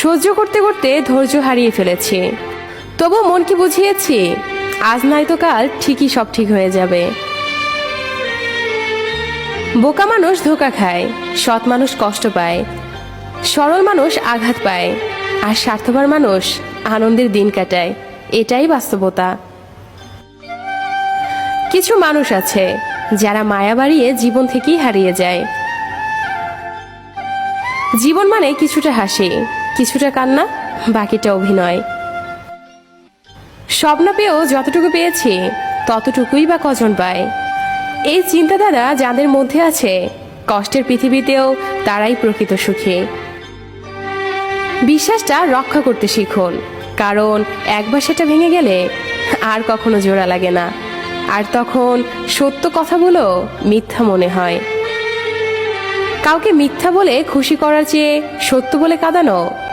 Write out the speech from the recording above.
সহ্য করতে করতে ধৈর্য হারিয়ে ফেলেছি। তবু মনকে বুঝিয়েছি, আজ নয়তো কাল ঠিকই সব ঠিক হয়ে যাবে। বোকা মানুষ ধোঁকা খায়, সৎ মানুষ কষ্ট পায়, সরল মানুষ আঘাত পায়, আর স্বার্থপর মানুষ আনন্দের দিন কাটায়। এটাই বাস্তবতা। কিছু মানুষ আছে যারা মায়া বাড়িয়ে জীবন থেকেই হারিয়ে যায়। জীবন মানে কিছুটা হাসি, কিছুটা কান্না, বাকিটা অভিনয়। স্বপ্ন পেয়েও যতটুকু পেয়েছি ততটুকুই বা কজন পায়। এই চিন্তাধারা যাদের মধ্যে আছে, কষ্টের পৃথিবীতেও তারাই প্রকৃত সুখী। বিশ্বাসটা রক্ষা করতে শিখুন, কারণ একবার সেটা ভেঙে গেলে আর কখনো জোড়া লাগে না। আর তখন সত্য কথাগুলো মিথ্যা মনে হয়। কাউকে মিথ্যা বলে খুশি করার চেয়ে সত্য বলে কাঁদানো